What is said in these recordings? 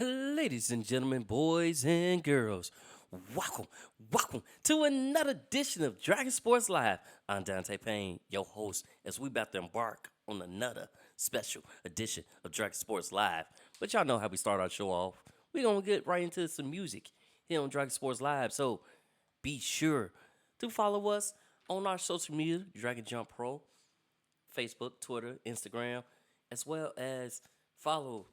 Ladies and gentlemen, boys and girls, welcome, welcome to another edition of Dragon Sports Live. I'm Dante Payne, your host, as we about to embark on another special edition of Dragon Sports Live. But y'all know how we start our show off. We're going to get right into some music here on Dragon Sports Live. So be sure to follow us on our social media, Dragon Jump Pro, Facebook, Twitter, Instagram, as well as follow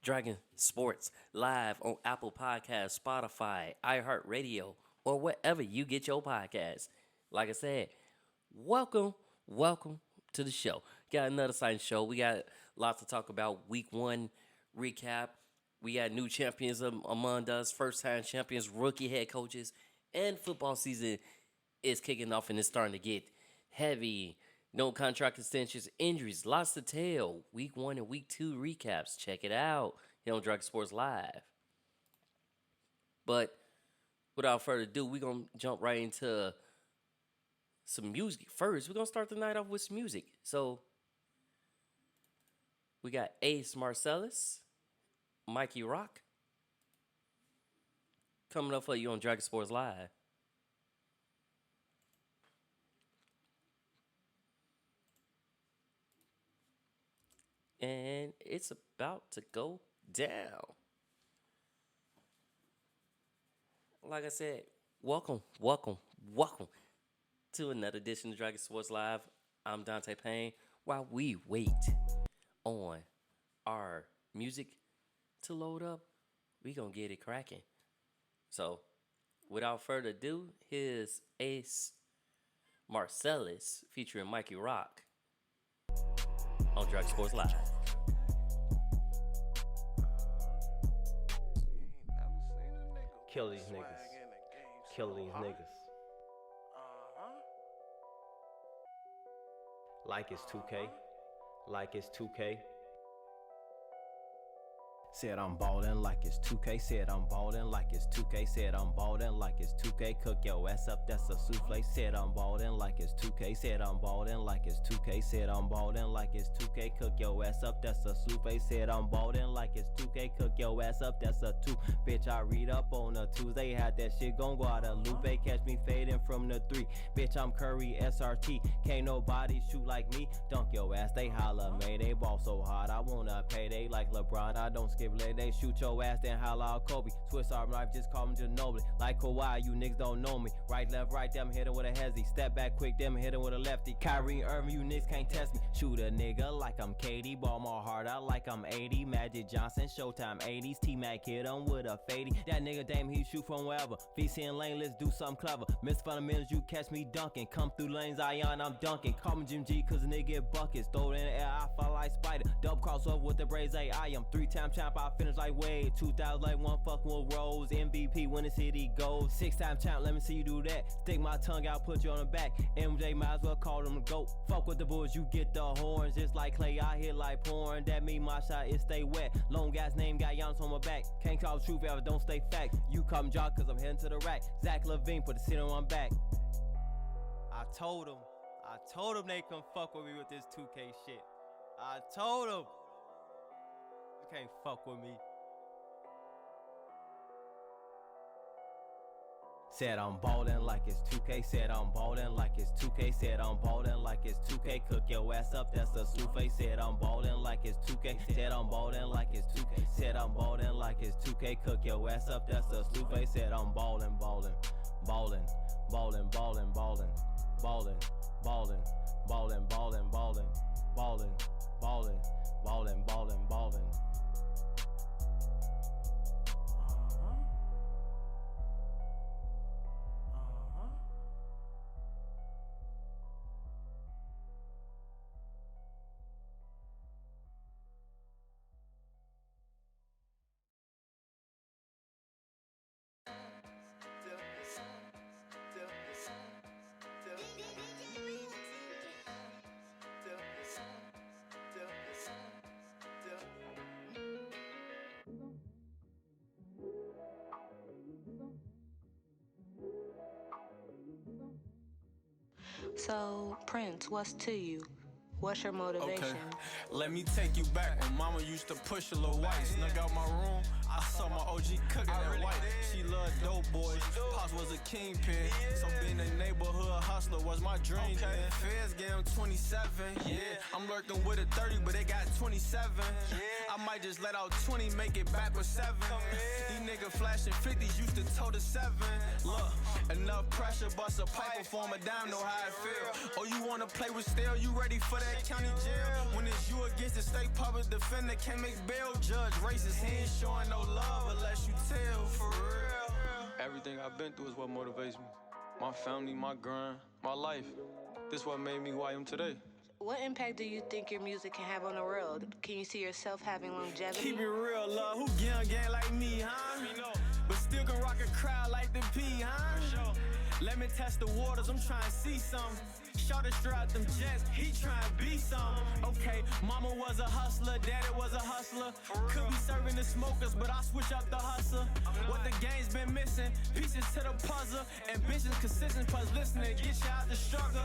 Dragon Sports Live on Apple Podcasts, Spotify, iHeartRadio, or wherever you get your podcasts. Like I said, welcome, welcome to the show. Got another exciting show. We got lots to talk about. Week 1 recap. We got new champions among us, first-time champions, rookie head coaches, and football season is kicking off and it's starting to get heavy. No contract extensions, injuries, lots to tell. Week 1 and Week 2 recaps. Check it out here on Dragon Sports Live. But without further ado, we're going to jump right into some music. First, we're going to start the night off with some music. So, we got Ace Marcellus, Mikey Rock, coming up for you on Dragon Sports Live. And it's about to go down. Like I said, welcome, welcome, welcome to another edition of Dragon Sports Live. I'm Dante Payne. While we wait on our music to load up, we gonna get it cracking. So, without further ado, here's Ace Marcellus featuring Mikey Rock on Dragon Sports Live. Kill these niggas. Kill these niggas. Like it's 2K. Like it's 2K. Said I'm ballin' like it's 2K. Said I'm ballin' like it's 2K. Said I'm ballin' like it's 2K. Cook your ass up, that's a souffle. Said I'm ballin' like it's 2K. Said I'm ballin' like it's 2K. Said I'm ballin' like it's 2K. Cook your ass up, that's a souffle. Said I'm ballin' like it's 2K. Cook your ass up, that's a 2. Bitch, I read up on a Tuesday. Had that shit gon' go out of Lupe. Catch me fading from the 3. Bitch, I'm Curry SRT. Can't nobody shoot like me. Dunk your ass, they holla, man. They ball so hard. I wanna pay. They like LeBron. I don't skip. They shoot your ass, then holla out Kobe. Swiss arm knife, just call him Ginobili. Like Kawhi, you niggas don't know me. Right, left, right, them hit him with a hezzy. Step back quick, them hit him with a lefty. Kyrie Irving, you niggas can't test me. Shoot a nigga like I'm Katie. Ball my heart out like I'm 80. Magic Johnson, Showtime 80s. T-Mac hit him with a fadey. That nigga, damn, he shoot from wherever. VC and lane, let's do something clever. Miss fundamentals, you catch me dunking. Come through lanes, Zion, I'm dunking. Call me Jim G, cause the nigga get buckets. Throw it in the air, I fall like Spider. Double cross over with the braids, I am 3-time champ, I finish like Wade. 2001 fucking with Rose. MVP when the city goes. 6-time champ, let me see you do that. Stick my tongue out, put you on the back. MJ might as well call them the GOAT. Fuck with the Bulls, you get the horns. Just like Clay, I hit like porn. That mean my shot, it stay wet. Long ass name, got Giannis on my back. Can't call the truth ever, don't stay fact. You come jock, cause I'm heading to the rack. Zach Levine put the city on my back. I told him they couldn't fuck with me with this 2K shit. I told him. You can't fuck with me. Said I'm ballin' like it's 2K. Said I'm ballin' like it's 2K. Said I'm ballin' like it's 2K. Cook your ass up, that's a souffle. Said I'm ballin' like it's 2K. Said I'm ballin' like it's 2K. Said I'm ballin' like it's 2K. Cook your ass up, that's a souffle. Said I'm ballin', ballin', ballin', ballin', ballin', ballin', ballin', ballin', ballin', ballin', ballin', ballin', ballin', ballin', ballin', ballin'. So, Prince, what's to you? What's your motivation? Okay, let me take you back when mama used to push a little white. Snuck out my room, I saw my OG cooking that white. She loved dope boys. Pops was a kingpin. So being a neighborhood hustler was my dream. Then feds gave him 27. Yeah, I'm lurking with a 30, but they got 27. I might just let out 20, make it back with 7. These niggas flashing 50s used to tote a 7. Look, enough pressure, bust a pipe for a dime, know how it feel. Oh, you wanna play with stale? You ready for that county jail? When it's you against the state public defender, can't make bail. Judge racist, he ain't showing no love unless you tell, for real. Everything I've been through is what motivates me. My family, my grind, my life. This what made me who I am today. What impact do you think your music can have on the world? Can you see yourself having longevity? Keep it real, love. Who gang like me, huh? But still can rock a crowd like the P, huh? Let me test the waters, I'm trying to see some. Shorty straight out them jets, he trying to be some. Okay, mama was a hustler, daddy was a hustler. Could be serving the smokers, but I switch up the hustler. What the game's been missing, pieces to the puzzle. Ambition, consistent, plus listening, get you out the struggle.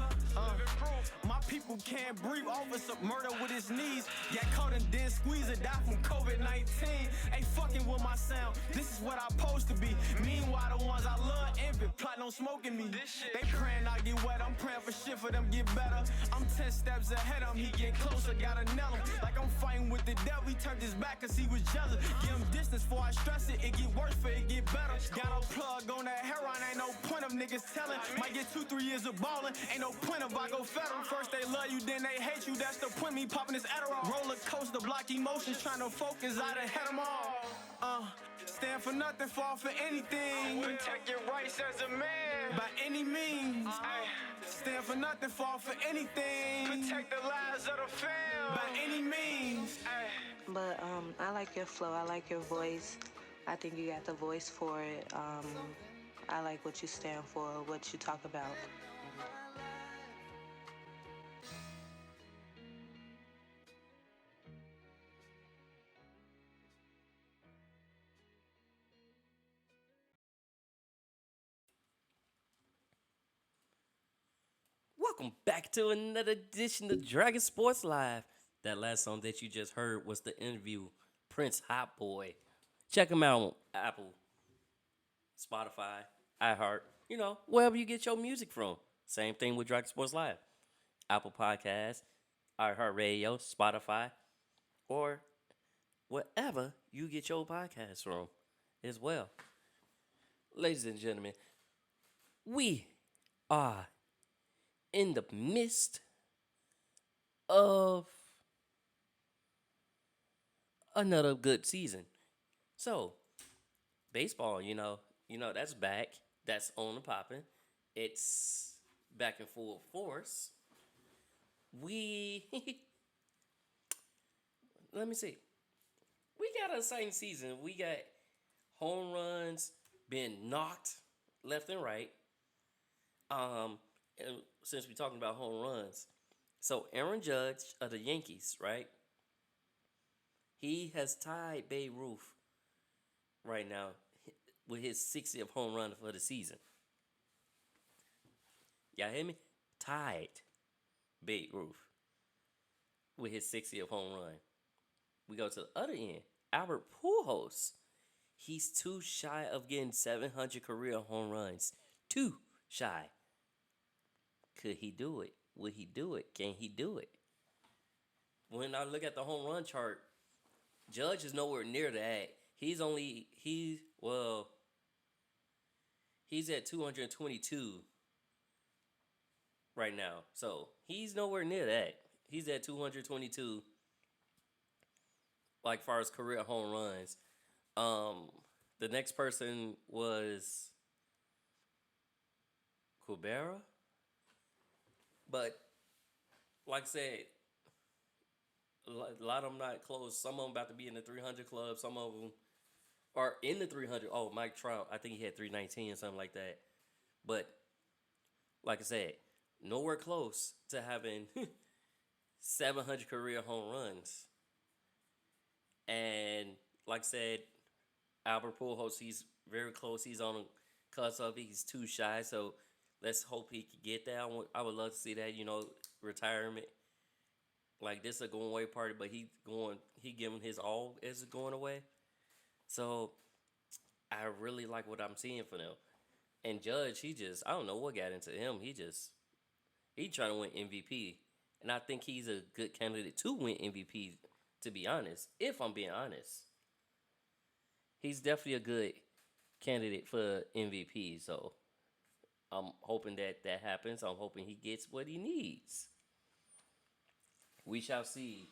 My people can't breathe, officer murder with his knees. Got caught and then squeeze and die from COVID-19. Ain't fucking with my sound, this is what I'm supposed to be. Meanwhile, the ones I love envy, plotting on smoking me. They praying I get wet, I'm praying for shit for them get better. I'm 10 steps ahead of him, he get closer, gotta nail him. Like I'm fighting with the devil, he turned his back cause he was jealous. Give him distance before I stress it, it get worse for it get better. Got a plug on that heroin, ain't no point of niggas telling. Might get 2-3 years of ballin', ain't no point if I go federal. First they love you, then they hate you, that's the point, me popping this Adderall. Roller coaster, block emotions, trying to focus, I done had them all. Stand for nothing, fall for anything. Protect your rights as a man, by any means. Stand for nothing, fall for anything. Protect the lives of the fam, by any means. But I like your flow, I like your voice. I think you got the voice for it. I like what you stand for, what you talk about. Welcome back to another edition of Dragon Sports Live. That last song that you just heard was the interview Prince Hot Boy. Check him out on Apple, Spotify, iHeart, wherever you get your music from. Same thing with Dragon Sports Live. Apple Podcasts, iHeartRadio, Spotify, or wherever you get your podcasts from as well. Ladies and gentlemen, we are in the midst of another good season. So, baseball, that's back. That's on the popping. It's back in full force. Let me see. We got a exciting season. We got home runs being knocked left and right. And since we're talking about home runs, so Aaron Judge of the Yankees, right? He has tied Babe Ruth right now with his 60th home run for the season. Y'all hear me? Tied Babe Ruth with his 60th home run. We go to the other end. Albert Pujols. He's too shy of getting 700 career home runs. Too shy. Could he do it? Would he do it? Can he do it? When I look at the home run chart, Judge is nowhere near that. He's at 222 right now. So he's nowhere near that. He's at 222, like far as career home runs. The next person was Cabrera. But, like I said, a lot of them not close. Some of them about to be in the 300 club. Some of them are in the 300. Oh, Mike Trout, I think he had 319 or something like that. But, like I said, nowhere close to having 700 career home runs. And, like I said, Albert Pujols, he's very close. He's on the cusp of it. He's too shy, so let's hope he can get that. I would love to see that, retirement. Like, this is a going away party, but he giving his all as going away. So I really like what I'm seeing for them. And Judge, I don't know what got into him. He trying to win MVP. And I think he's a good candidate to win MVP, to be honest. If I'm being honest. He's definitely a good candidate for MVP. So I'm hoping that happens. I'm hoping he gets what he needs. We shall see.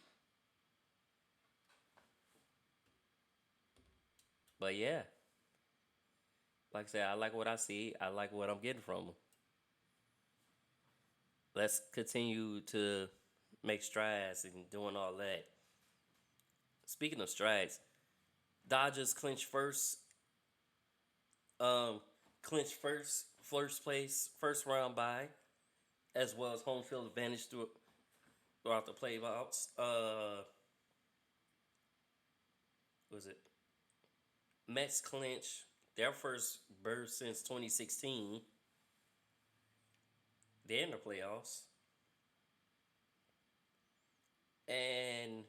But yeah, like I said, I like what I see. I like what I'm getting from him. Let's continue to make strides and doing all that. Speaking of strides, Dodgers um, first place, first round bye, as well as home field advantage throughout the playoffs. Was it Mets clinch their first berth since 2016? They're in the playoffs. And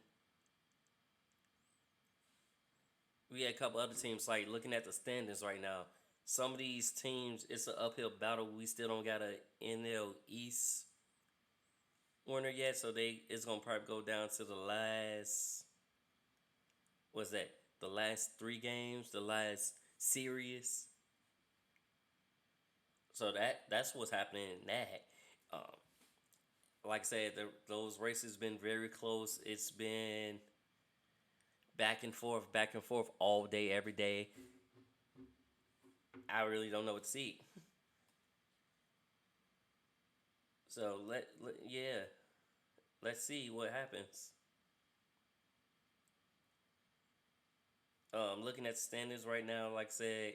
we had a couple other teams, like looking at the standings right now. Some of these teams, it's an uphill battle. We still don't got a NL East winner yet, so it's gonna probably go down to the last. What's that? The last 3 games, the last series. So that's what's happening in that. Um, like I said, those races been very close. It's been back and forth all day, every day. I really don't know what to see. So let's see what happens. Looking at the standings right now, like I said,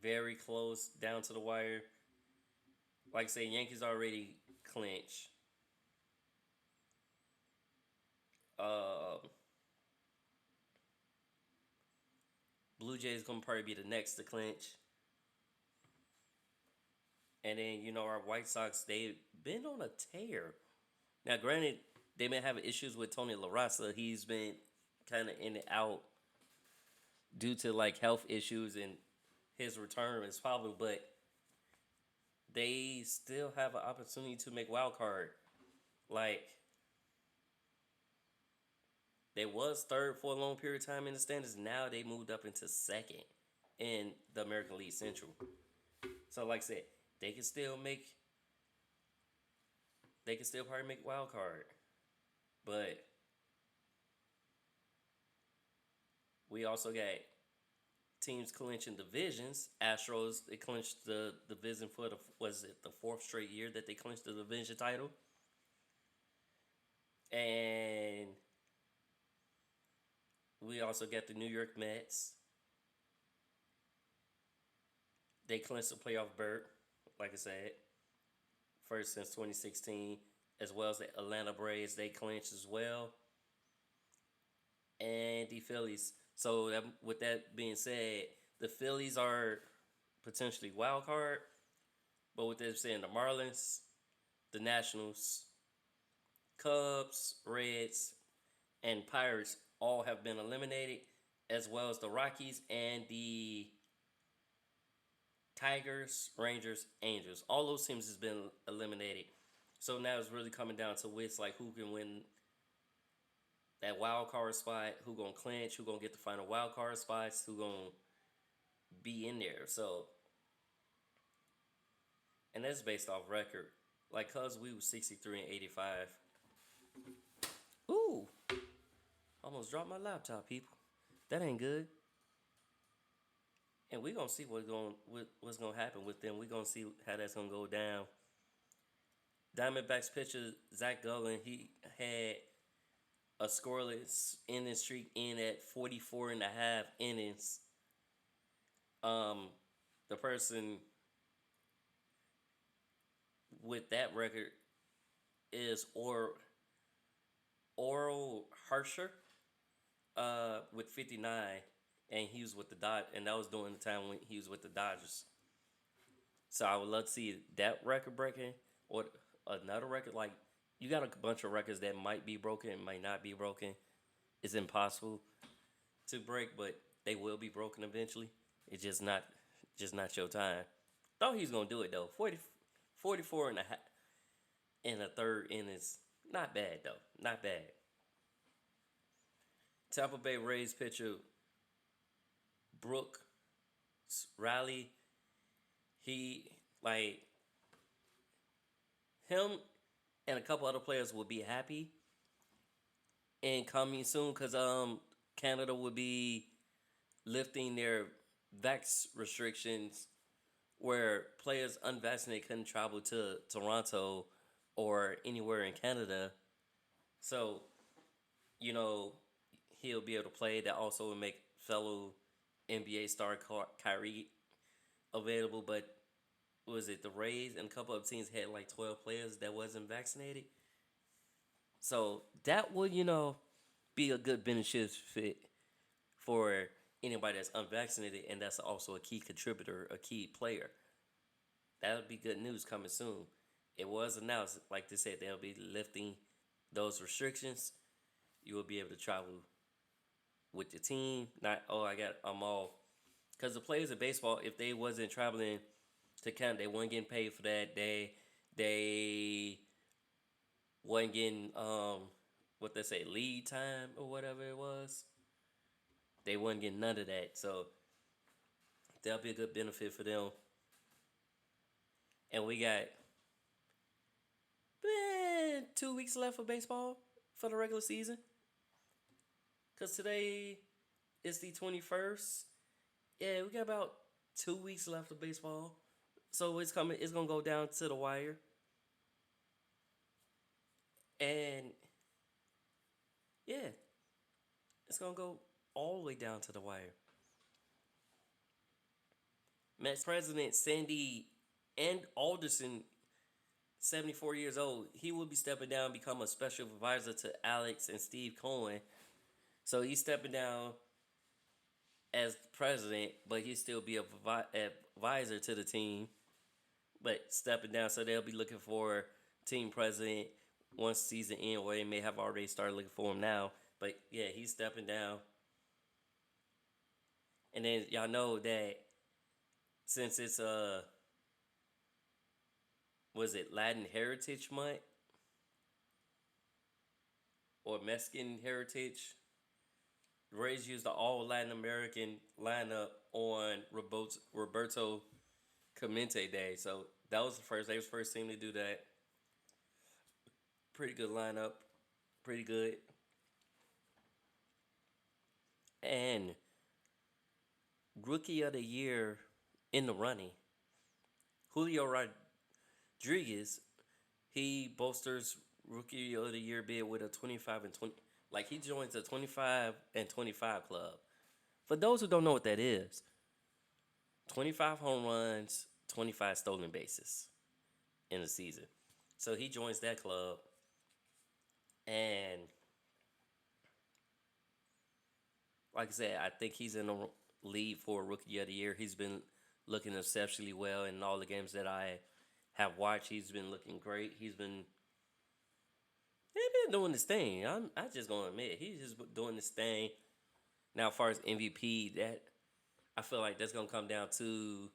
very close down to the wire. Like I said, Yankees already clinched. Blue Jays gonna probably be the next to clinch. And then, our White Sox, they've been on a tear. Now, granted, they've been having issues with Tony La Russa. He's been kind of in and out due to like health issues, and his return is probably, but they still have an opportunity to make wild card. Like, they was third for a long period of time in the standings. Now they moved up into second in the American League Central. So, like I said, they can still probably make wild card. But we also got teams clinching divisions. Astros, they clinched the division for the 4th straight year that they clinched the division title. And we also got the New York Mets. They clinched the playoff berth, like I said, first since 2016, as well as the Atlanta Braves. They clinched as well. And the Phillies. So with that being said, the Phillies are potentially wild card. But with that saying, the Marlins, the Nationals, Cubs, Reds, and Pirates all have been eliminated, as well as the Rockies and the Tigers, Rangers, Angels. All those teams has been eliminated. So now it's really coming down to which, like, who can win that wild card spot, who gonna clinch, who gonna get the final wild card spots, who gonna be in there. So, and that's based off record. Like, cause we was 63 and 85. Ooh, almost dropped my laptop, people. That ain't good. And we're gonna see what's gonna happen with them. We're gonna see how that's gonna go down. Diamondbacks pitcher Zach Gallen, he had a scoreless inning streak in at 44 and a half innings. The person with that record is Oral Harsher, with 59, and he was with the Dodgers, and that was during the time when he was with the Dodgers. So I would love to see that record breaking, or another record. Like, you got a bunch of records that might be broken and might not be broken. It's impossible to break, but they will be broken eventually. It's just not your time. Thought he was gonna do it though. 44 and a half in a third innings. Not bad though. Not bad. Tampa Bay Rays pitcher Brooke Riley. He like him and a couple other players will be happy and coming soon because Canada will be lifting their vax restrictions where players unvaccinated couldn't travel to Toronto or anywhere in Canada. So, he'll be able to play. That also will make fellow NBA star Kyrie available. But was it the Rays and a couple of teams had like 12 players that wasn't vaccinated? So that would, be a good benefit for anybody that's unvaccinated, and that's also a key contributor, a key player. That would be good news coming soon. It was announced, like they said, they'll be lifting those restrictions. You will be able to travel with the team. Not, I'm all. Because the players of baseball, if they wasn't traveling to Canada, they weren't getting paid for that. They wasn't getting, lead time or whatever it was. They wasn't getting none of that. So that'll be a good benefit for them. And we got 2 weeks left of baseball for the regular season. Because today is the 21st. Yeah, we got about 2 weeks left of baseball. So it's going to go down to the wire. And yeah, it's going to go all the way down to the wire. Mets President Sandy and Alderson, 74 years old, he will be stepping down, become a special advisor to Alex and Steve Cohen. So he's stepping down as president, but he'll still be a advisor to the team. But stepping down, so they'll be looking for team president once season end, or they may have already started looking for him now. But yeah, he's stepping down. And then y'all know that since it's was it Latin Heritage Month or Mexican Heritage? The Rays used the all Latin American lineup on Roberto Clemente Day. So that was they was the first team to do that. Pretty good lineup. Pretty good. And Rookie of the Year in the running, Julio Rodriguez, he bolsters Rookie of the Year bid with a 25 and 20. Like, he joins the 25 and 25 club. For those who don't know what that is, 25 home runs, 25 stolen bases in a season. So he joins that club. And like I said, I think he's in the lead for Rookie of the Year. He's been looking exceptionally well in all the games that I have watched. He's been looking great. He's been doing this thing. I'm just gonna admit he's just doing this thing. Now, as far as MVP, that I feel like that's gonna come down to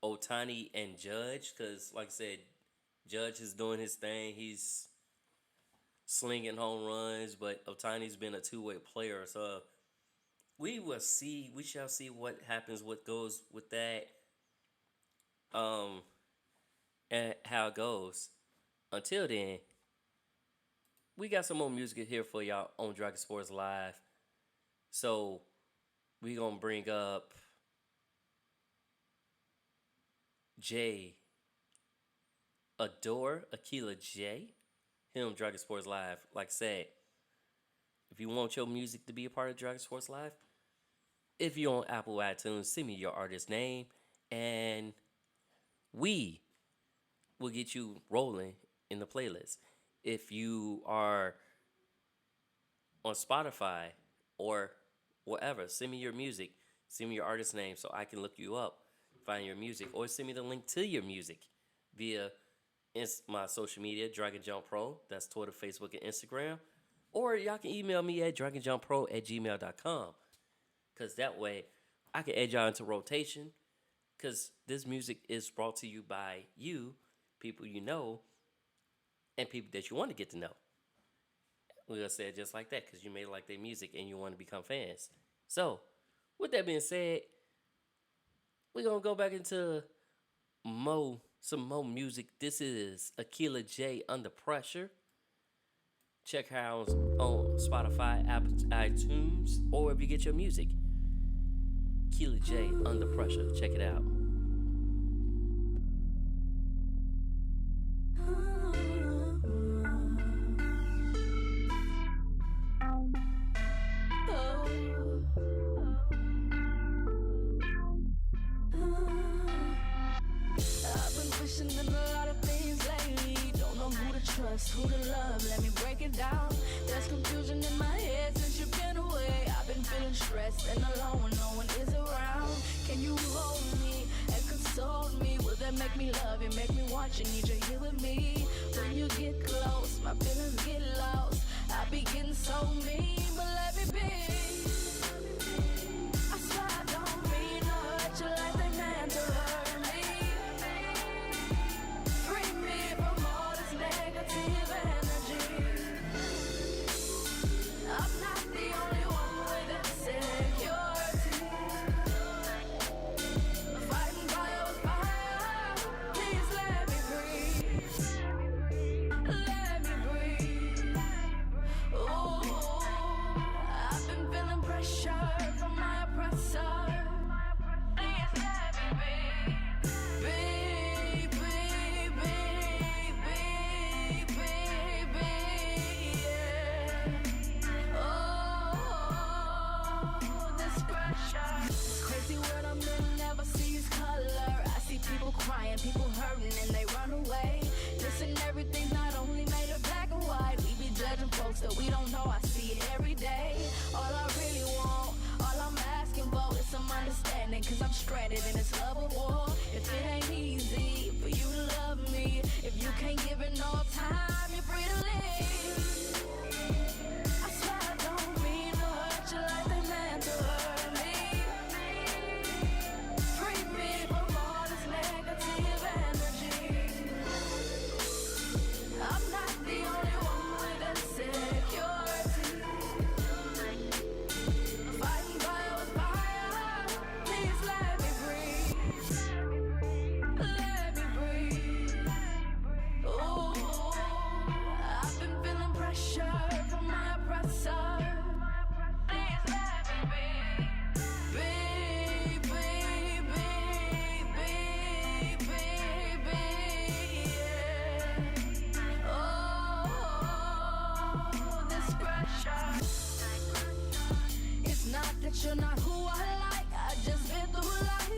Ohtani and Judge, because like I said, Judge is doing his thing. He's slinging home runs, but Ohtani's been a two-way player. So we will see. We shall see what happens, what goes with that, and how it goes. Until then, we got some more music here for y'all on Dragon Sports Live. So we gonna bring up Jay Adore Aquila J. Here on Dragon Sports Live. Like I said, if you want your music to be a part of Dragon Sports Live, if you're on Apple iTunes, send me your artist name, and we will get you rolling in the playlist. If you are on Spotify or whatever, send me your music. Send me your artist name so I can look you up, find your music, or send me the link to your music via my social media, Dragon Jump Pro. That's Twitter, Facebook, and Instagram. Or y'all can email me at dragonjumppro@gmail.com. because that way I can add y'all into rotation. Because this music is brought to you by you, people you know, and people that you want to get to know. We're going to say it just like that because you may like their music and you want to become fans. So, with that being said, we're going to go back into some more music. This is Akila J, Under Pressure. Check her out on Spotify, Apple, iTunes, or wherever you get your music. Akila J, Under Pressure. Check it out. Who to love, let me break it down. There's confusion in my head since you've been away. I've been feeling stressed and alone when no one is around. Can you hold me and console me? Will that make me love you, make me want you, need you here with me? When you get close, my feelings get lost. I be getting so mean, but let me be. I swear I don't mean to hurt you like they meant to hurt me. Free me from all this negative energy. I'm not the only one with insecurity. Fighting fire with fire. Please let me breathe. Let me breathe. Ooh, I've been feeling pressure from my oppressor. Please let me be. People crying, people hurting, and they run away. Listen, everything's not only made of black and white. We be judging folks that we don't know. I see it every day. All I really want, all I'm asking for is some understanding. Cause I'm stranded in this love of war. If it ain't easy for you to love me, if you can't give it no time, you're free to leave. I swear I don't mean to hurt you like they meant to hurt me. Free me from all this negative energy. I'm not the only one with insecurity. Fighting fire with fire. Please let me breathe. Let me breathe. Ooh, I've been feeling pressure from my oppressor. Please let me be. It's not that you're not who I like, I just been through life.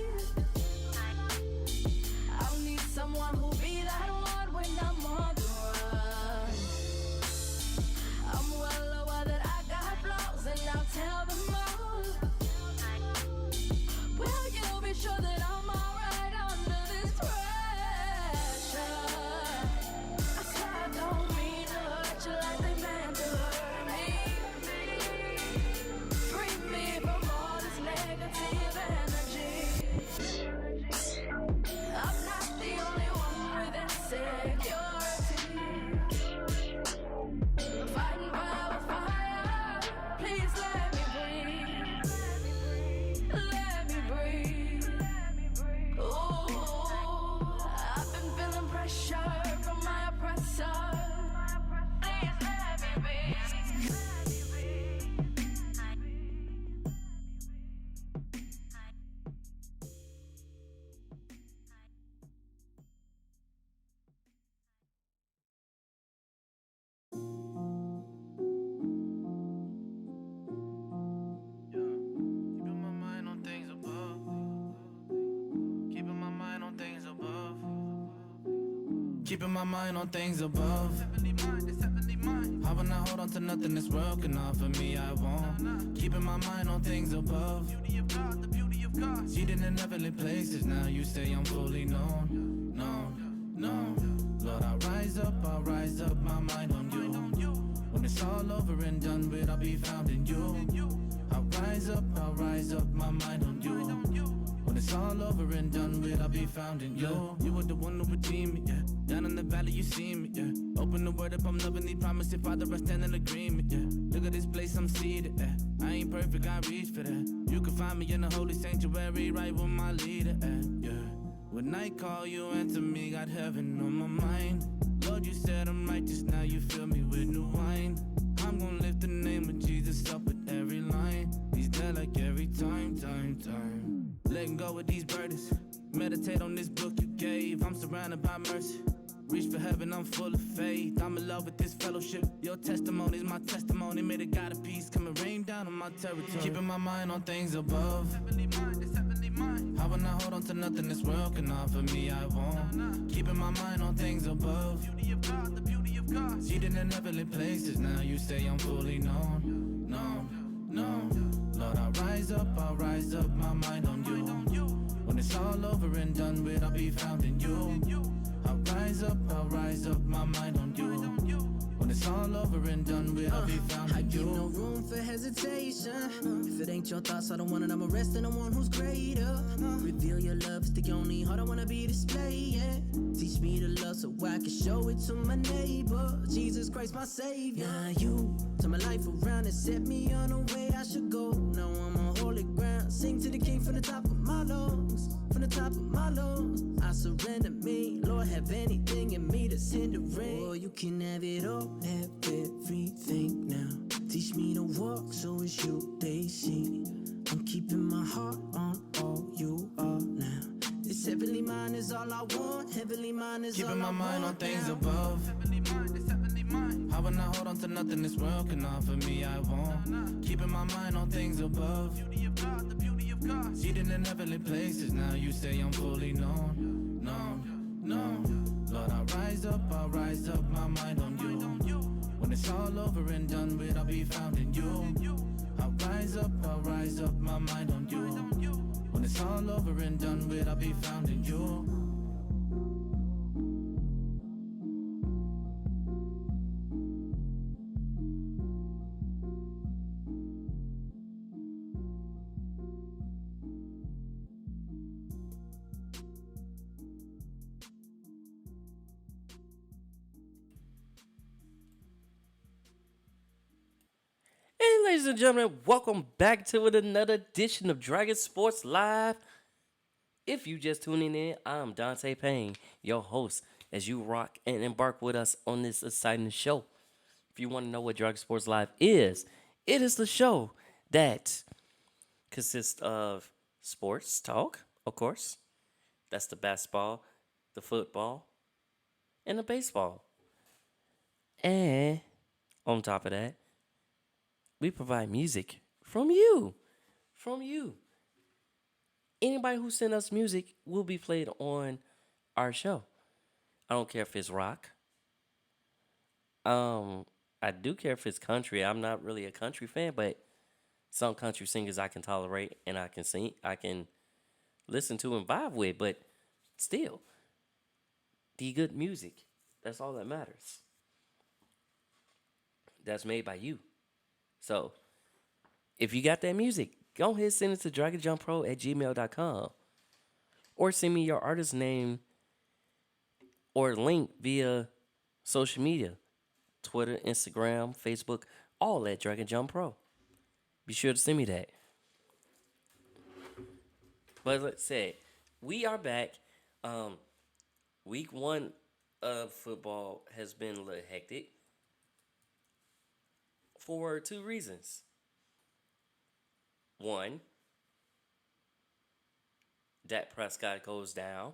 I'll need someone who'll be that one when I'm on the run. I'm well aware that I got flaws and I'll tell them all. Will you be sure that I'm alright under this pressure? I swear I don't mean to hurt you like they meant to hurt me. Free me from all this negative energy. I'm not the only one with insecurity. Fighting fire with fire. Please let me breathe. Let me breathe. Ooh, I've been feeling pressure from my oppressor. Please let me be. Keeping my mind on things above. Keeping my mind on things above. Keeping my mind on things above. I will not hold on to nothing this world can offer me. I won't. Keeping my mind on things above. The beauty of God. Seated in heavenly places. Now you say I'm fully known. Known. Lord, I'll rise up, my mind on you. When it's all over and done with, I'll be found in you. I'll I'll rise up, my mind on you. When it's all over and done with, I'll be found in you. You were the one who redeemed me, yeah. Down in the valley, you see me, yeah. Open the word up, I'm loving the promise. If Father, I stand in agreement, yeah. Look at this place, I'm seated, yeah. I ain't perfect, I reach for that. You can find me in the holy sanctuary, right with my leader, yeah. When I call you, answer me, got heaven on my mind. Lord, you said I'm righteous, now you fill me with new wine. I'm gonna lift the name of Jesus up with every line. He's there like every time. Letting go of these burdens. Meditate on this book you gave. I'm surrounded by mercy. Reach for heaven, I'm full of faith. I'm in love with this fellowship. Your testimony's my testimony. May the God of peace come and rain down on my territory. Keeping my mind on things above. Heavenly mind, it's heavenly mind. I will not hold on to nothing this world can offer me, I won't. Keeping my mind on things above. Beauty of God, the beauty of God. Seated in heavenly places, now you say I'm fully known. Lord, I'll rise up, my mind on you. When it's all over and done with, I'll be found in you. I'll rise up, my mind on you. When it's all over and done with, I'll be found I in give no you. room for hesitation. If it ain't your thoughts, I don't want it. I'ma rest in the one who's greater. Reveal your love, it's the only heart I wanna be displaying. Teach me to love so I can show it to my neighbor. Jesus Christ, my savior. Now you turn my life around and set me on the way I should go. Now I'm on holy ground. Sing to the King from the top of my lungs. From the top of my lungs, I surrender me. Lord, have anything in me that's hindering. Oh, you can have it all, have everything now. Teach me to walk so it's you they see. I'm keeping my heart on all you are now. This heavenly mind is all I want. Heavenly mind is Keeping all I my mind on want things now. above. Heavenly mind, it's heavenly mind. I will not hold on to nothing this world can offer me, I won't. Keeping my mind on things above. Beauty of God, the beauty of God. Seated in heavenly places, now you say I'm fully known. Lord, I'll rise up, my mind on you. When it's all over and done with, I'll be found in you. I'll rise up, my mind on you. When it's all over and done with, I'll be found in you. Hey, ladies and gentlemen, welcome back to another edition of Dragon Sports Live. If you just tuning in, I'm Dante Payne, your host, as you rock and embark with us on this exciting show. If you want to know what Dragon Sports Live is, it is the show that consists of sports talk, of course. That's the basketball, the football, and the baseball. And on top of that, we provide music from you. Anybody who sent us music will be played on our show. I don't care if it's rock. I do care if it's country. I'm not really a country fan, but some country singers I can tolerate and I can listen to and vibe with, but still, the good music, that's all that matters. That's made by you. So, if you got that music, go ahead and send it to dragonjumpro@gmail.com. Or send me your artist name or link via social media. Twitter, Instagram, Facebook, all at Dragon Jump Pro. Be sure to send me that. But let's say, we are back. Week 1 of football has been a little hectic. For 2 reasons. 1, Dak Prescott goes down,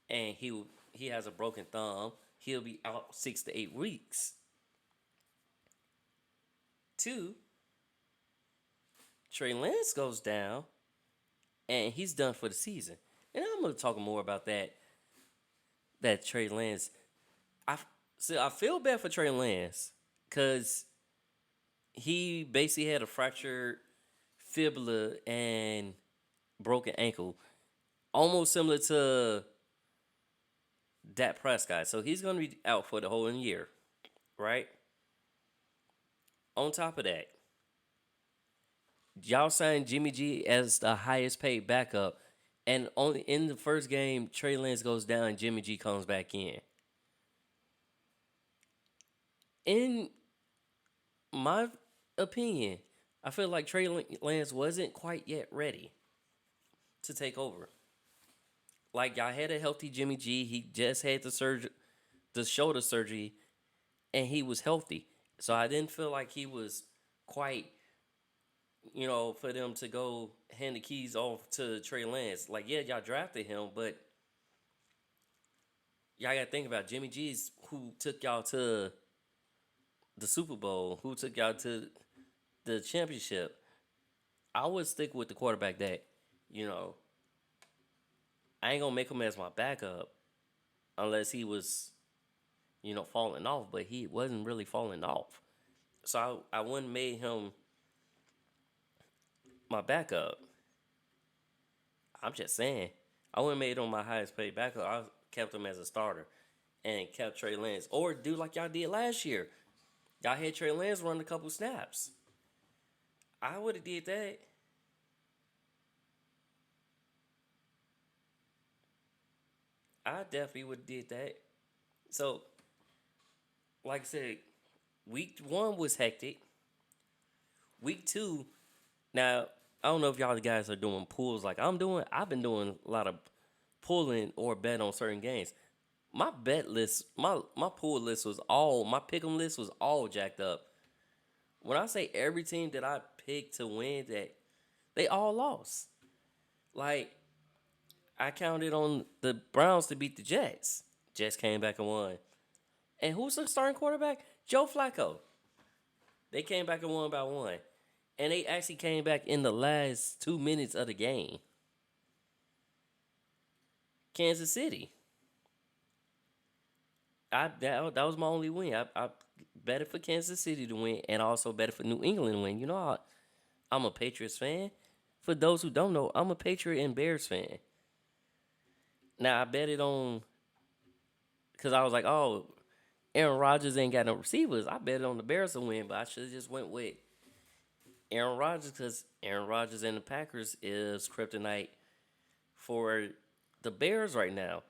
and he has a broken thumb. He'll be out 6 to 8 weeks. 2, Trey Lance goes down, and he's done for the season. And I'm going to talk more about that Trey Lance. I feel bad for Trey Lance, because he basically had a fractured fibula and broken ankle, almost similar to Dak Prescott. So he's going to be out for the whole year, right? On top of that, y'all signed Jimmy G as the highest paid backup, and only in the first game, Trey Lance goes down and Jimmy G comes back in. In my opinion, I feel like Trey Lance wasn't quite yet ready to take over. Like y'all had a healthy Jimmy G. He just had the shoulder surgery, and he was healthy. So I didn't feel like he was quite, for them to go hand the keys off to Trey Lance. Like, yeah, y'all drafted him, but y'all got to think about Jimmy G's who took y'all to the Super Bowl, who took y'all to the championship. I would stick with the quarterback that, you know, I ain't gonna make him as my backup unless he was, falling off, but he wasn't really falling off. So I wouldn't made him my backup. I'm just saying. I wouldn't made him my highest paid backup. I kept him as a starter and kept Trey Lance. Or do like y'all did last year. Y'all had Trey Lance run a couple snaps. I would have did that. I definitely would have did that. So, like I said, week 1 was hectic. Week 2, now I don't know if y'all guys are doing pools like I'm doing. I've been doing a lot of pulling or bet on certain games. My bet list, my pool list was all, my pick'em list was all jacked up. When I say every team that I picked to win, that they all lost. Like, I counted on the Browns to beat the Jets. Jets came back and won. And who's the starting quarterback? Joe Flacco. They came back and won by 1. And they actually came back in the last 2 minutes of the game. Kansas City. That was my only win. I betted for Kansas City to win and also betted for New England to win. You know, I'm a Patriots fan. For those who don't know, I'm a Patriot and Bears fan. Now, I bet it on, because I was like, oh, Aaron Rodgers ain't got no receivers. I bet it on the Bears to win, but I should have just went with Aaron Rodgers because Aaron Rodgers and the Packers is kryptonite for the Bears right now.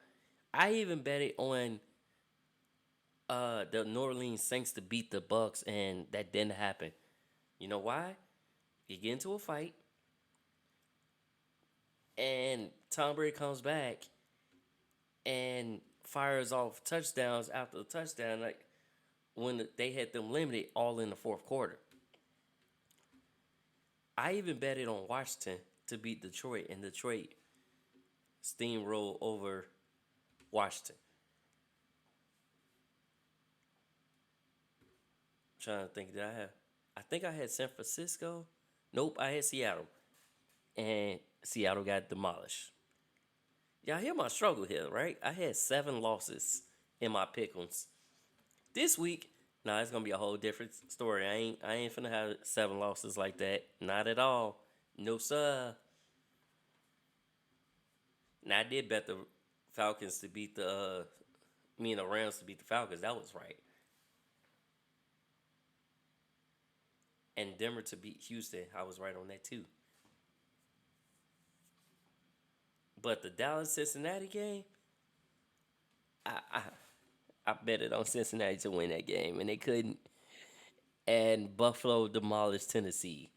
I even bet it on the New Orleans Saints to beat the Bucks, and that didn't happen. You know why? You get into a fight, and Tom Brady comes back and fires off touchdowns after the touchdown, like when they had them limited all in the fourth quarter. I even betted on Washington to beat Detroit, and Detroit steamroll over Washington. I'm trying to think, I think I had San Francisco. Nope, I had Seattle. And Seattle got demolished. Y'all hear my struggle here, right? I had 7 losses in my pick'ems. This week, it's gonna be a whole different story. I ain't finna have 7 losses like that. Not at all. No sir. Now I did bet the Falcons to beat the Rams to beat the Falcons. That was right. And Denver to beat Houston. I was right on that too. But the Dallas-Cincinnati game, I bet it on Cincinnati to win that game, and they couldn't. And Buffalo demolished Tennessee.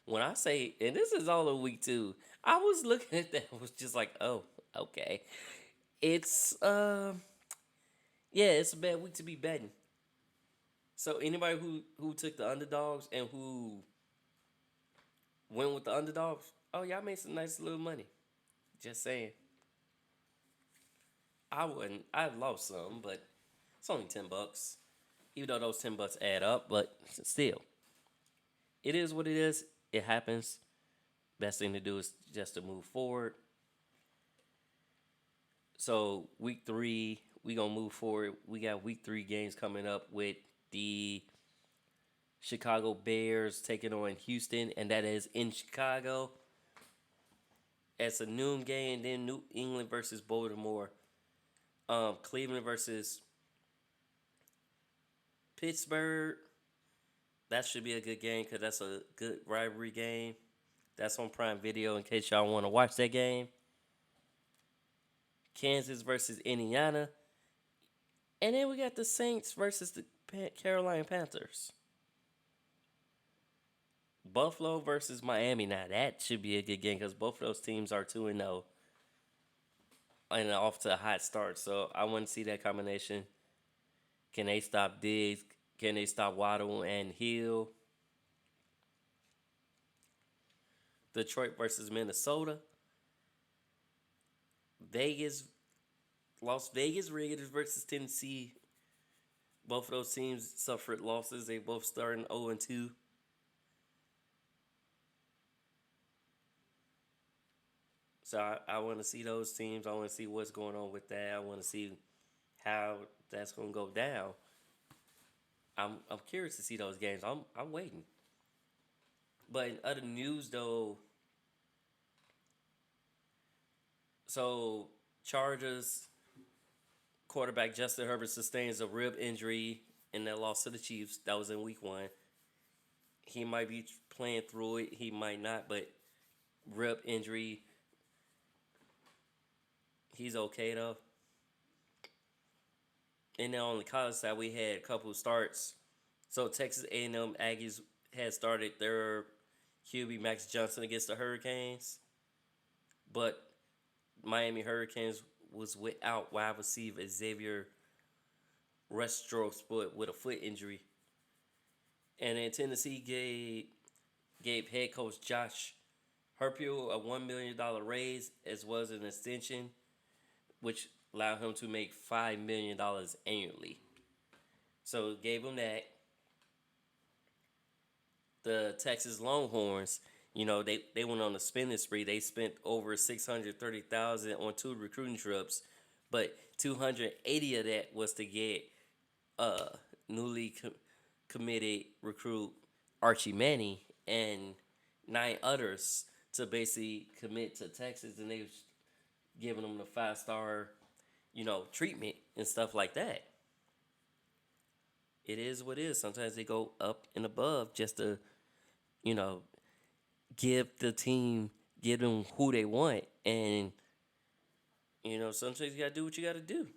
When I say, and this is all in week 2, I was looking at that and was just like, oh, okay. It's, it's a bad week to be betting. So anybody who took the underdogs and who went with the underdogs, oh, y'all made some nice little money. Just saying. I lost some, but it's only $10. Even though those $10 add up, but still. It is what it is. It happens. Best thing to do is just to move forward. So week 3, we gonna move forward. We got week 3 games coming up with the Chicago Bears taking on Houston, and that is in Chicago. It's a noon game, then New England versus Baltimore. Cleveland versus Pittsburgh. that should be a good game because that's a good rivalry game. That's on Prime Video in case y'all want to watch that game. Kansas versus Indiana. And then we got the Saints versus the Carolina Panthers. Buffalo versus Miami. Now, that should be a good game because both of those teams are 2-0 and off to a hot start. So I want to see that combination. Can they stop Diggs? Can they stop Waddle and Hill? Detroit versus Minnesota. Las Vegas Raiders versus Tennessee. Both of those teams suffered losses. They both starting 0-2. So I want to see those teams. I want to see what's going on with that. I want to see how that's going to go down. I'm curious to see those games. I'm waiting. But in other news, though, so Chargers quarterback Justin Herbert sustains a rib injury in that loss to the Chiefs. That was in Week 1. He might be playing through it. He might not, but rib injury. He's okay, though. And then on the college side, we had a couple of starts. So Texas A&M Aggies had started their QB Max Johnson against the Hurricanes. But Miami Hurricanes was without wide receiver Xavier Restrepo with a foot injury. And then Tennessee gave head coach Josh Heupel a $1 million raise as well as an extension, which allowed him to make $5 million annually. So gave him that. The Texas Longhorns, they went on a spending spree. They spent over $630,000 on 2 recruiting trips, but $280,000 of that was to get newly committed recruit Archie Manning and 9 others to basically commit to Texas, and they was giving them the 5-star, treatment and stuff like that. It is what it is. Sometimes they go up and above just to, give them who they want. And, sometimes you got to do what you got to do.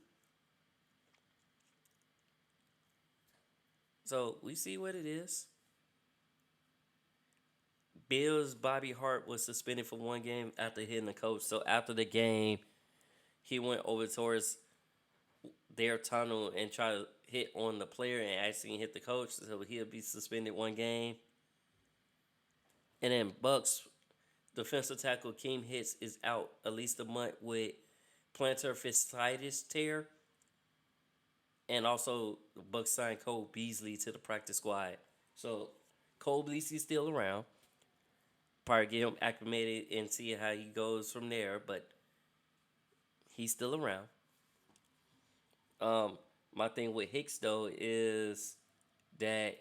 So we see what it is. Bills' Bobby Hart was suspended for 1 game after hitting the coach. So after the game, he went over towards their tunnel and tried to hit on the player and actually hit the coach. So he'll be suspended 1 game. And then Bucks defensive tackle Keem Hicks is out at least a month with plantar fasciitis tear. And also, the Bucks signed Cole Beasley to the practice squad. So Cole Beasley's still around. Probably get him acclimated and see how he goes from there. But he's still around. My thing with Hicks, though, is that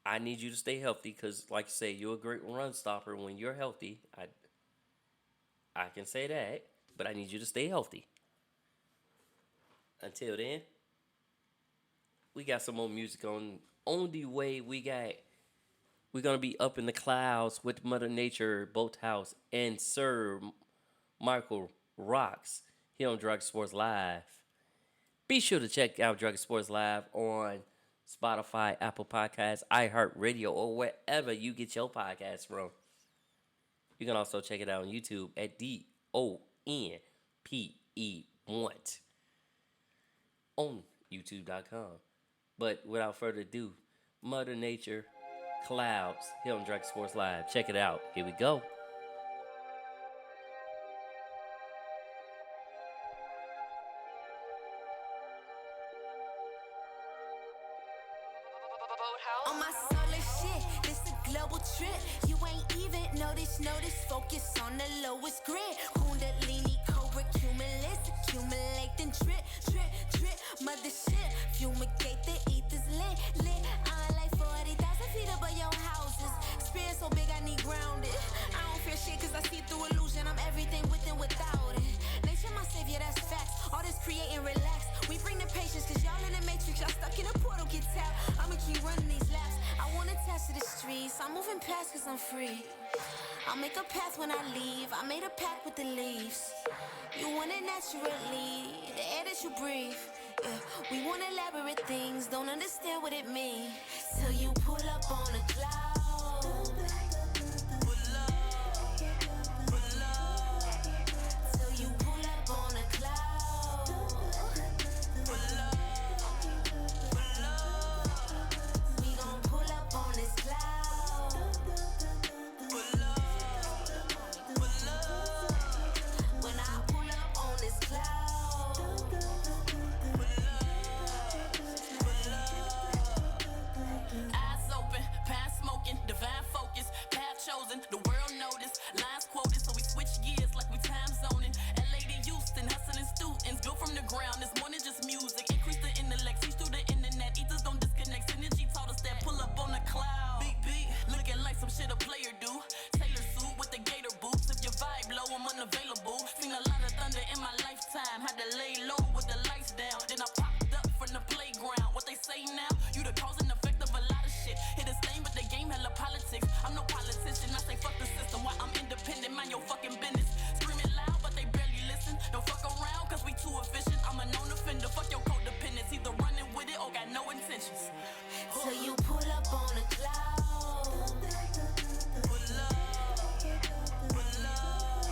I need you to stay healthy because, like you say, you're a great run stopper when you're healthy. I can say that, but I need you to stay healthy. Until then, we got some more music on the way. We're going to be up in the clouds with Mother Nature, Boat House, and Sir Michael Rocks here on Drug Sports Live. Be sure to check out Drug Sports Live on Spotify, Apple Podcasts, iHeartRadio, or wherever you get your podcasts from. You can also check it out on YouTube at DONPE1 on YouTube.com. But without further ado, Mother Nature, Clouds, here on Drug Sports Live. Check it out. Here we go. On my solo shit, this a global trip. You ain't even notice, focus on the lowest grid. Kundalini, cobra, cumulus, accumulate, then drip, mothership. Fumigate, the ether's lit. I like 40,000 feet above your houses. Spirit so big, I need grounded. I don't fear shit cause I see through illusion. I'm everything with and without it. Nature my savior, that's facts. All this create and relax. We bring the patience cause y'all in the matrix. Y'all stuck in a portal, get tapped. I'ma keep running these laps. I want streets. I'm moving past cause I'm free. I'll make a path when I leave. I made a pact with the leaves. You want it naturally, the air that you breathe. Yeah, we want elaborate things, don't understand what it means. Till you pull up on a cloud. Pull up, pull up. Till you pull up on a cloud. Pull up, pull up. We gon' pull up on this cloud. Pull up, pull up. When I pull up on this cloud. Divine focus, path chosen, the world noticed, lines quoted, so we switch gears like we time zoning. LA to Houston, hustling students, built from the ground, it's more than just music. Increase the intellect, teach through the internet, ethers don't disconnect, synergy taught us that pull up on the cloud. Big beat, looking like some shit a player do. Tailor suit with the gator boots, if your vibe low, I'm unavailable. Seen a lot of thunder in my lifetime, had to lay low with the lights down. Then I popped up from the playground, what they say now, you the cause and effect of a lot of shit. Hit a stain, but the game hella politics. I'm no politician, I say fuck the system. Why I'm independent, mind your fucking business. Screaming loud, but they barely listen. Don't fuck around, cause we too efficient. I'm a known offender, fuck your codependence. Either running with it or got no intentions. Till you pull up on a cloud. Pull up, pull up.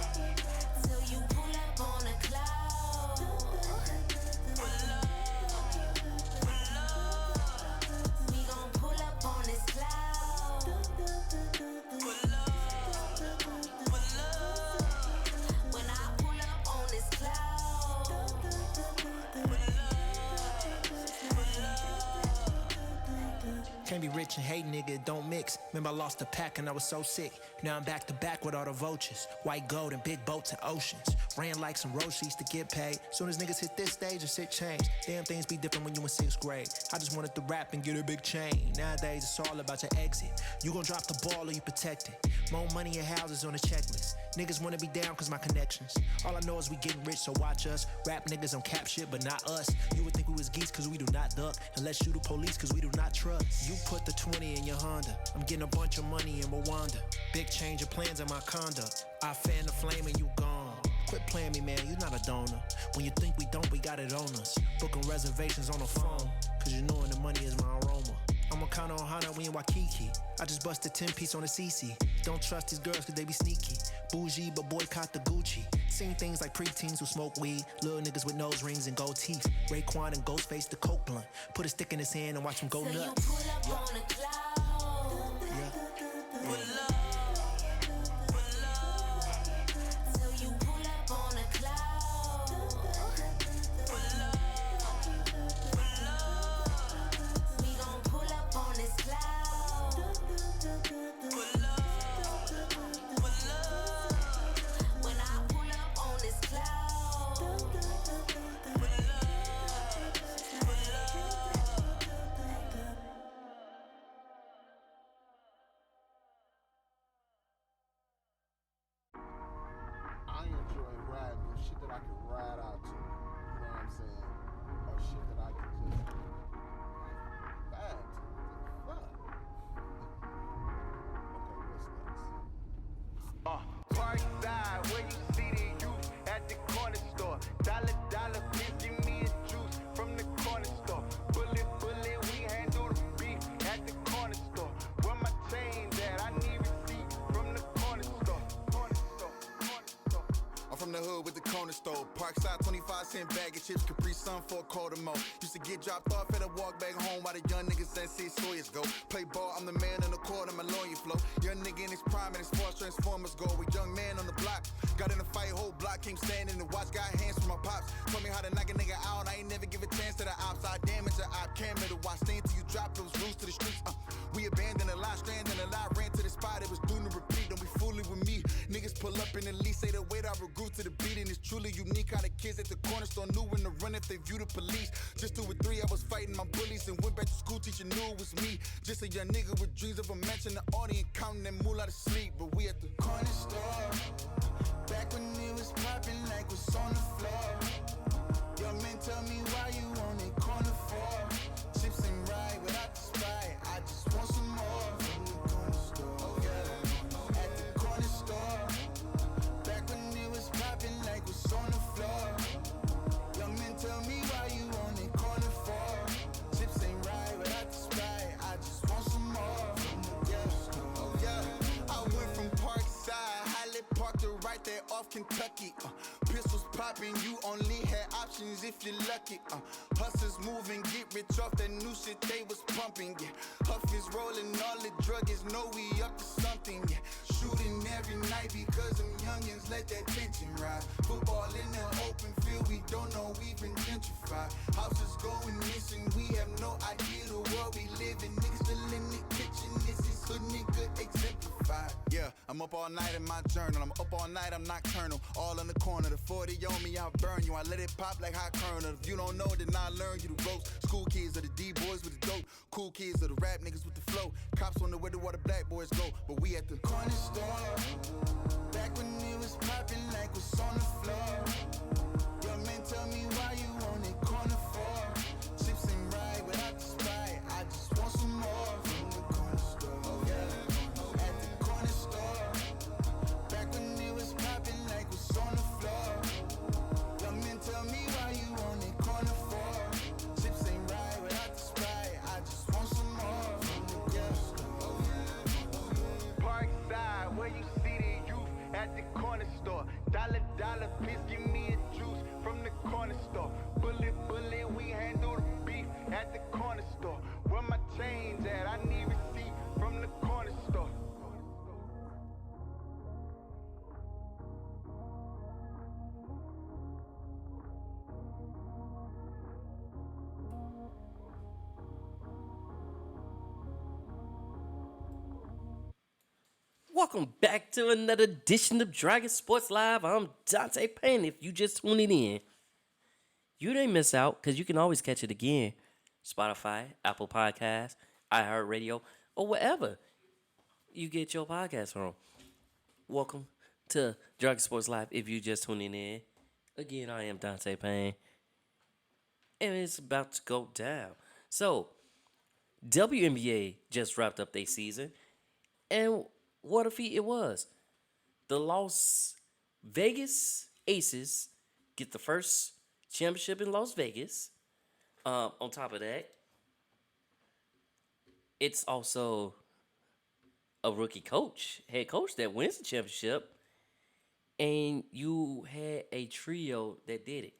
Till you pull up on a cloud. Pull up, pull up. We gon' pull up on this cloud. Pull up, pull up. When I pull up on this cloud. Pull up, pull up. Can't be rich and hate, nigga, it don't mix. Remember I lost the pack and I was so sick. Now I'm back to back with all the vultures. White gold and big boats and oceans. Ran like some road sheets to get paid. Soon as niggas hit this stage, the shit changed. Damn, things be different when you in 6th grade. I just wanted to rap and get a big chain. Nowadays it's all about your exit. You gon' drop the ball or you protect it. More money and houses on the checklist. Niggas wanna be down cause my connections. All I know is we getting rich, so watch us. Rap niggas on cap shit, but not us. You would think we was geese cause we do not duck. Unless you the police cause we do not trust. You put the 20 in your Honda. I'm getting a bunch of money in Rwanda. Big change of plans in my conduct. I fan the flame and you gone. Quit playing me, man, you not a donor. When you think we don't, we got it on us. Booking reservations on the phone, cause you knowing the money is my aroma. I'ma count on Hana, we in Waikiki. I just busted 10-piece on the CC. Don't trust these girls cause they be sneaky. Bougie, but boycott the Gucci. Seen things like preteens who smoke weed. Little niggas with nose rings and gold teeth. Raekwon and Ghostface the coke blunt. Put a stick in his hand and watch him go Till nuts. you pull up on a cloud. Pull up. Till you pull up on a cloud. Pull up, pull up. We gon' pull up on this cloud. Pull up, pull up. When I pull up on this cloud. Pull up, pull up. I enjoy riding with shit that I can ride out to. You know what I'm saying? Or shit that I can just vibe to. Fuck. Okay, what's next? Parkside, where you see the youth at the corner store. Dollar, please give me a juice from the corner store. Bullet, we handle the beef at the corner store. Where my chains at? I need receipt from the corner store. I'm from the hood with the corner store. Parkside, 25-cent bag of chips, Capri Sun for a quarter more. Used to get dropped off at a walk back home while the young niggas ain't see Sawyers go. Play ball, I'm the man in the quarter, my lawyer flow. Young nigga in his prime and his force transformers go. With young man on the block, got in a fight, whole block came standing and watch. Got hands from my pops, told me how to knock a nigga out. I ain't never give a chance to the ops. I damage the op, camera to watch. Stay until you drop those rules to the streets. We abandoned a lot, stranded a lot, ran to the spot. It was due to repeat. Don't be fooling with me. Niggas pull up in the lease, say the weight I regroup to the beat, and it's truly unique how the kids at the corner store knew when to run if they view the police. Just 2 or 3, I was fighting my bullies and went back to school. Teacher knew it was me. Just a young nigga with dreams of a mansion, the audience counting that moolah to sleep. But we at the corner store, back when it was popping like what's on the floor. Your man tell me why you on it corner for. Chips and ride without the Sprite, I just want some more from the corner South Kentucky. Pistols popping, you only had options if you're lucky. Hustlers moving, get rich off that new shit they was pumping. Yeah. Huff is rolling, all the druggies know we up to something. Yeah. Shooting every night because them youngins let that tension rise. Football in the open field, we don't know we've been gentrified. Houses going missing, we have no idea the world we live in. Niggas still in the kitchen, this is hood nigga exemplified. Yeah, I'm up all night in my journal. I'm up all night, I'm nocturnal. All in the corner, the 40 on me, I'll burn you. I let it pop like hot kernel. If you don't know, then I learn you the ropes. School kids are the D-boys with the dope. Cool kids are the rap niggas with the flow. Cops on the way to where the black boys go. But we at the corner store. Back when it was popping like what's on the floor. Your man tell me why you on it corner for. Chips and ride without the Sprite. I just want some more from the corner store. Yeah, at the corner store. Back when it was popping like what's on the floor. Your man tell me why you on it corner for. Chips and ride without the Sprite. I just want some more from the corner store. Parkside, where you see the youth at the corner store. Dollar, please give me a juice from the corner store. Bullet, we handle the beef at the corner store. Where my change at? I need receipt from the corner store. Welcome back to another edition of Dragon Sports Live. I'm Dante Payne. If you just tuning in, you didn't miss out because you can always catch it again. Spotify, Apple Podcasts, iHeartRadio, or wherever you get your podcast from. Welcome to Dragon Sports Live. If you just tuning in, again, I am Dante Payne. And it's about to go down. So, WNBA just wrapped up their season. And what a feat it was. The Las Vegas Aces get the first championship in Las Vegas. On top of that, it's also a rookie head coach that wins the championship. And you had a trio that did it.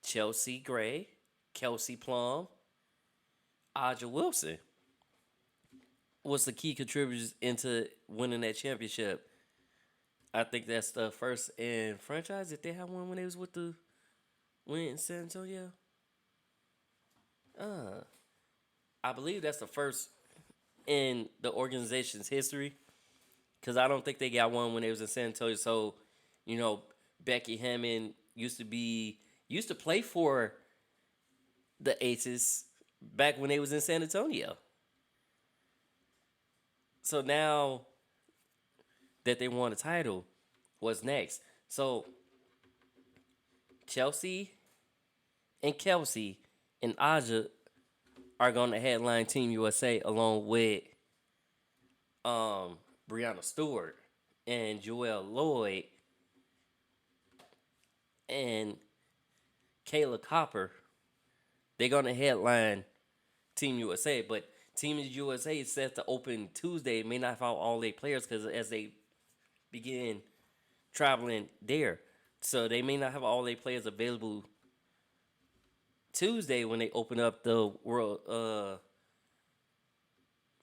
Chelsea Gray, Kelsey Plum, Aja Wilson was the key contributors into winning that championship. I think that's the first in franchise. Did they have one when they was with the win in San Antonio? I believe that's the first in the organization's history. Because I don't think they got one when they was in San Antonio. So, you know, Becky Hammond used to play for the Aces back when they was in San Antonio. So now that they won a title, what's next? So Chelsea and Kelsey and Aja are going to headline Team USA along with Brianna Stewart and Joelle Lloyd and Kayla Copper. They're going to headline Team USA, but Team USA is set to open Tuesday. It may not have all their players because as they begin traveling there. So they may not have all their players available Tuesday when they open up the world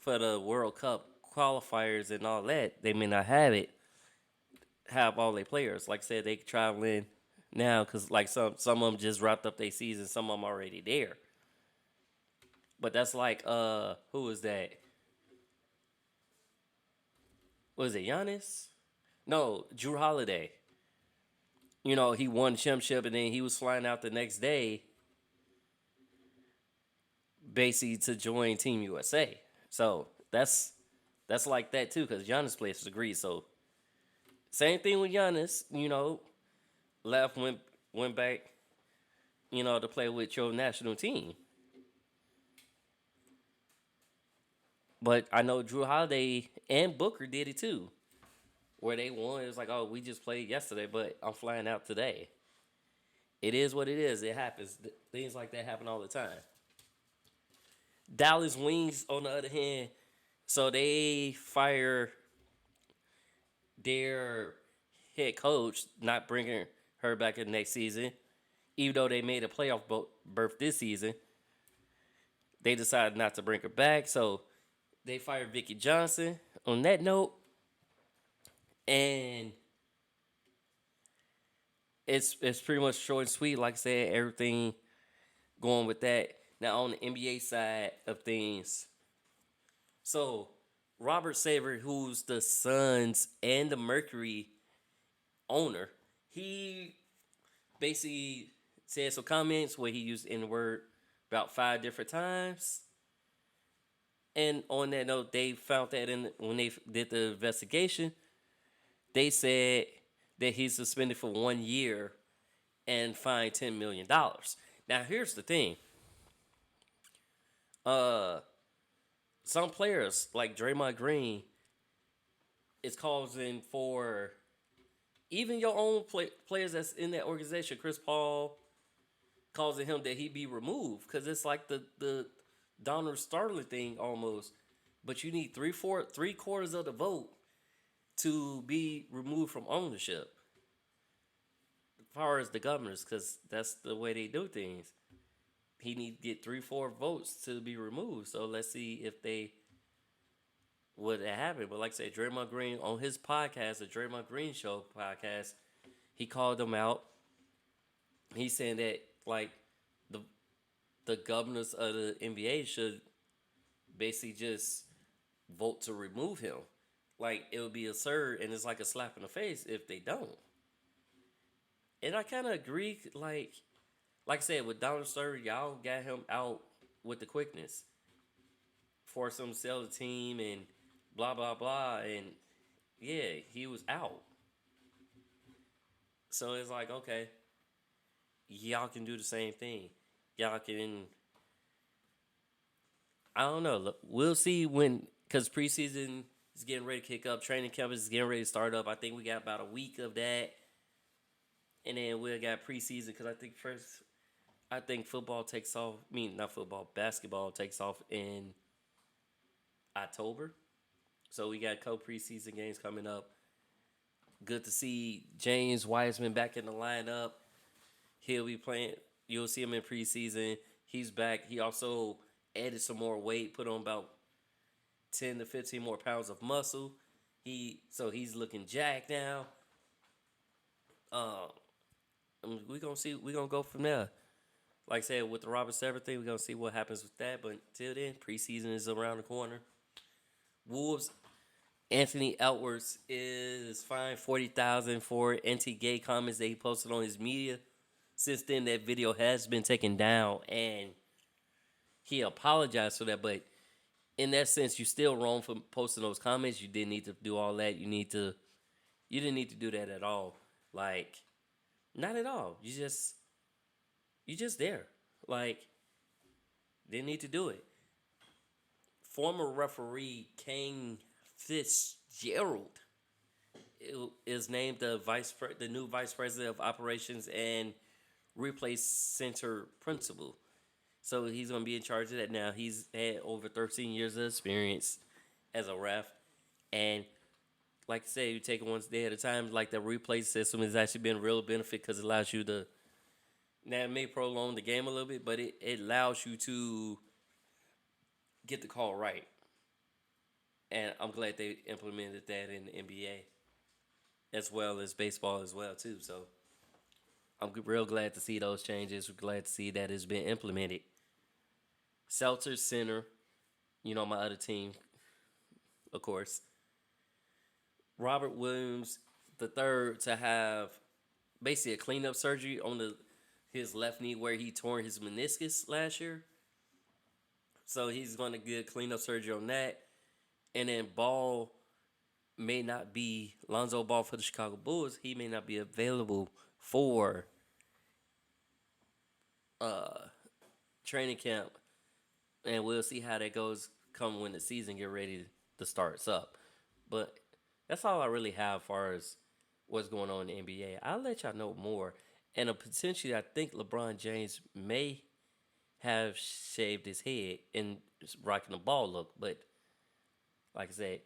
for the World Cup qualifiers and all that. They may not have all their players. Like I said, they traveling now because like some of them just wrapped up their season. Some of them already there. But that's like, who was that? Was it Giannis? No, Drew Holiday. You know, he won the championship and then he was flying out the next day basically to join Team USA. So that's like that too because Giannis plays for Greece. So same thing with Giannis, you know, left, went back, you know, to play with your national team. But I know Drew Holiday and Booker did it too. Where they won, it was like, oh, we just played yesterday, but I'm flying out today. It is what it is. It happens. Things like that happen all the time. Dallas Wings, on the other hand, so they fire their head coach not bringing her back in the next season, even though they made a playoff berth this season. They decided not to bring her back, so they fired Vicky Johnson. On that note, and it's pretty much short and sweet. Like I said, everything going with that. Now on the NBA side of things, so Robert Saver, who's the Suns and the Mercury owner, he basically said some comments where he used the N-word about 5 different times. And on that note, they found that when they did the investigation, they said that he's suspended for 1 year and fined $10 million. Now, here's the thing. Some players, like Draymond Green, is causing for even your own players that's in that organization, Chris Paul, causing him that he be removed. Because it's like the Donald Sterling thing almost. But you need three quarters of the vote to be removed from ownership. As far as the governors, because that's the way they do things. He need to get 3-4 votes to be removed. So let's see if they would happen. But like I said, Draymond Green on his podcast, the Draymond Green Show podcast, he called them out. He's saying that like the governors of the NBA should basically just vote to remove him. Like, it would be absurd, and it's like a slap in the face if they don't. And I kind of agree, like I said, with Donald Sterling, y'all got him out with the quickness. Forced him to sell the team and blah, blah, blah. And, yeah, he was out. So it's like, okay, y'all can do the same thing. Y'all can, I don't know. Look, we'll see when, because preseason is getting ready to kick up. Training camp is getting ready to start up. I think we got about a week of that. And then we'll got preseason, because I think football takes off. Not football, basketball takes off in October. So we got a couple preseason games coming up. Good to see James Wiseman back in the lineup. He'll be playing. You'll see him in preseason. He's back. He also added some more weight, put on about 10 to 15 more pounds of muscle. So he's looking jacked now. We're gonna go from there. Like I said, with the Robert Sever thing, we're gonna see what happens with that. But until then, preseason is around the corner. Wolves, Anthony Edwards is fined $40,000 for anti-gay comments that he posted on his media. Since then, that video has been taken down, and he apologized for that. But in that sense, you're still wrong for posting those comments. You didn't need to do all that. You didn't need to do that at all. Like, not at all. You just there. Like, didn't need to do it. Former referee Kane Fitzgerald is named the new vice president of operations and replay center principal. So he's going to be in charge of that now. He's had over 13 years of experience as a ref. And like I say, you take it one day at a time. Like the replay system has actually been a real benefit because it allows you to, now it may prolong the game a little bit, but it allows you to get the call right. And I'm glad they implemented that in the NBA as well as baseball as well too. So I'm real glad to see those changes. We're glad to see that it's been implemented. Celtics center, my other team, of course. Robert Williams III to have basically a cleanup surgery on his left knee where he tore his meniscus last year. So he's going to get cleanup surgery on that. And then Lonzo Ball for the Chicago Bulls, he may not be available for training camp. And we'll see how that goes come when the season get ready to start up. But that's all I really have as far as what's going on in the NBA. I'll let y'all know more. And potentially, I think LeBron James may have shaved his head and rocking the ball look. But like I said,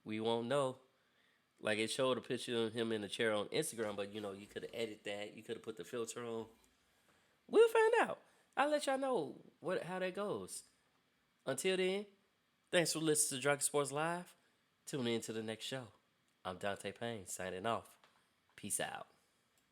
we won't know. Like it showed a picture of him in the chair on Instagram, but you know, you could have edited that. You could have put the filter on. We'll find out. I'll let y'all know how that goes. Until then, thanks for listening to Dragon Sports Live. Tune in to the next show. I'm Dante Payne signing off. Peace out.